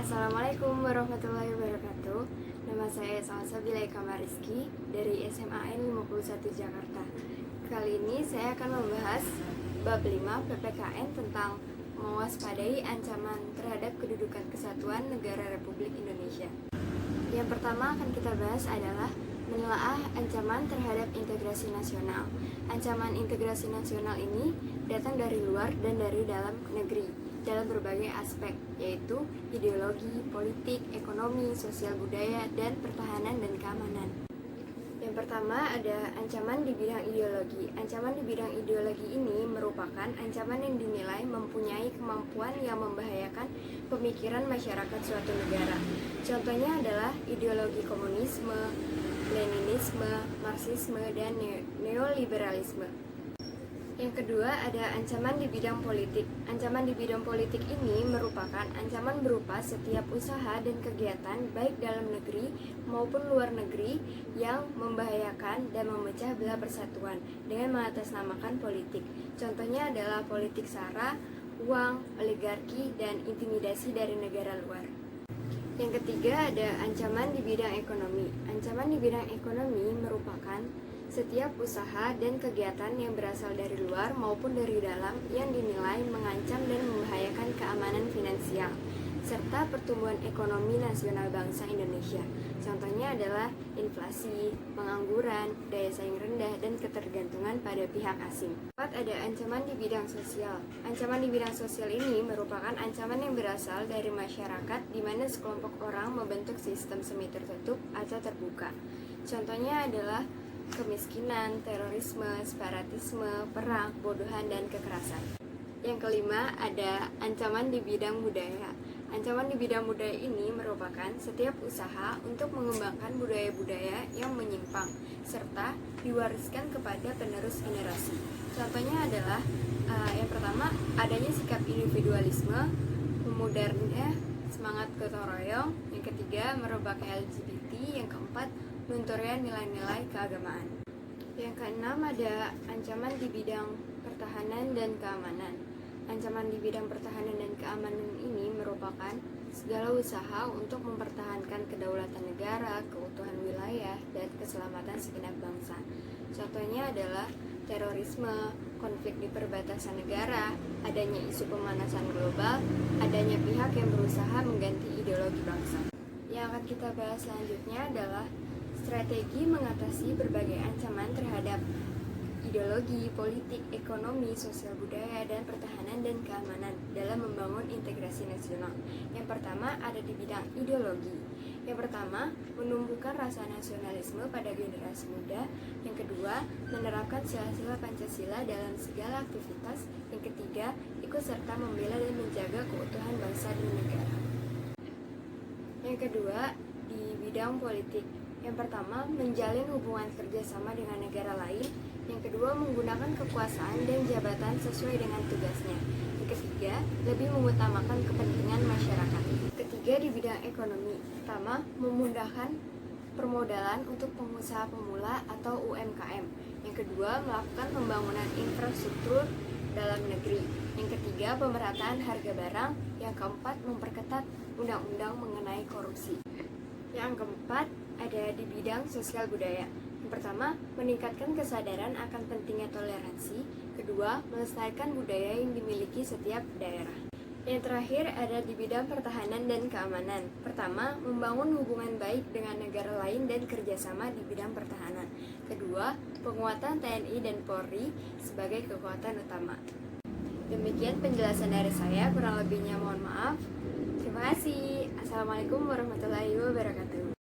Assalamualaikum warahmatullahi wabarakatuh. Nama saya Salsabila Kamariski dari SMAN 51 Jakarta. Kali ini saya akan membahas bab 5 PPKN tentang mewaspadai ancaman terhadap kedudukan kesatuan negara Republik Indonesia. Yang pertama akan kita bahas adalah menelaah ancaman terhadap integrasi nasional. Ancaman integrasi nasional ini datang dari luar dan dari dalam negeri dalam berbagai aspek, yaitu ideologi, politik, ekonomi, sosial budaya, dan pertahanan dan keamanan. Yang pertama ada ancaman di bidang ideologi. Ancaman di bidang ideologi ini merupakan ancaman yang dinilai mempunyai kemampuan yang membahayakan pemikiran masyarakat suatu negara. Contohnya adalah ideologi komunisme, Leninisme, Marxisme, dan neoliberalisme. Yang kedua ada ancaman di bidang politik. Ancaman di bidang politik ini merupakan ancaman berupa setiap usaha dan kegiatan baik dalam negeri maupun luar negeri yang membahayakan dan memecah belah persatuan dengan mengatasnamakan politik. Contohnya adalah politik sara, uang, oligarki, dan intimidasi dari negara luar. Yang ketiga ada ancaman di bidang ekonomi. Ancaman di bidang ekonomi merupakan setiap usaha dan kegiatan yang berasal dari luar maupun dari dalam yang dinilai mengancam dan membahayakan keamanan finansial serta pertumbuhan ekonomi nasional bangsa Indonesia. Contohnya adalah inflasi, pengangguran, daya saing rendah, dan ketergantungan pada pihak asing. Keempat, ada ancaman di bidang sosial. Ancaman di bidang sosial ini merupakan ancaman yang berasal dari masyarakat di mana sekelompok orang membentuk sistem semi tertutup atau terbuka. Contohnya adalah kemiskinan, terorisme, separatisme, perang, bodohan, dan kekerasan. Yang kelima, ada ancaman di bidang budaya. Ancaman di bidang budaya ini merupakan setiap usaha untuk mengembangkan budaya-budaya yang menyimpang serta diwariskan kepada penerus generasi. Contohnya adalah yang pertama, adanya sikap individualisme, memudarnya semangat gotong royong. Yang ketiga, merebaknya LGBT. Yang keempat, lunturnya nilai-nilai keagamaan. Yang keenam ada ancaman di bidang pertahanan dan keamanan. Ancaman di bidang pertahanan dan keamanan ini merupakan segala usaha untuk mempertahankan kedaulatan negara, keutuhan wilayah, dan keselamatan segenap bangsa. Contohnya adalah terorisme, konflik di perbatasan negara, adanya isu pemanasan global, adanya pihak yang berusaha mengganti ideologi bangsa. Yang akan kita bahas selanjutnya adalah strategi mengatasi berbagai ancaman terhadap ideologi, politik, ekonomi, sosial budaya, dan pertahanan dan keamanan dalam membangun integrasi nasional. Yang pertama ada di bidang ideologi. Yang pertama, menumbuhkan rasa nasionalisme pada generasi muda. Yang kedua, menerapkan sila-sila Pancasila dalam segala aktivitas. Yang ketiga, ikut serta membela dan menjaga keutuhan bangsa dan negara. Yang kedua, di bidang politik. Yang pertama, menjalin hubungan kerjasama dengan negara lain. Yang kedua, menggunakan kekuasaan dan jabatan sesuai dengan tugasnya. Yang ketiga, lebih mengutamakan kepentingan masyarakat. Ketiga, di bidang ekonomi. Pertama, memudahkan permodalan untuk pengusaha pemula atau UMKM. Yang kedua, melakukan pembangunan infrastruktur dalam negeri. Yang ketiga, pemerataan harga barang. Yang keempat, memperketat undang-undang mengenai korupsi. Yang keempat, ada di bidang sosial budaya. Yang pertama, meningkatkan kesadaran akan pentingnya toleransi. Kedua, melestarikan budaya yang dimiliki setiap daerah. Yang terakhir ada di bidang pertahanan dan keamanan. Pertama, membangun hubungan baik dengan negara lain dan kerjasama di bidang pertahanan. Kedua, penguatan TNI dan Polri sebagai kekuatan utama. Demikian penjelasan dari saya, kurang lebihnya mohon maaf. Terima kasih. Assalamualaikum warahmatullahi wabarakatuh.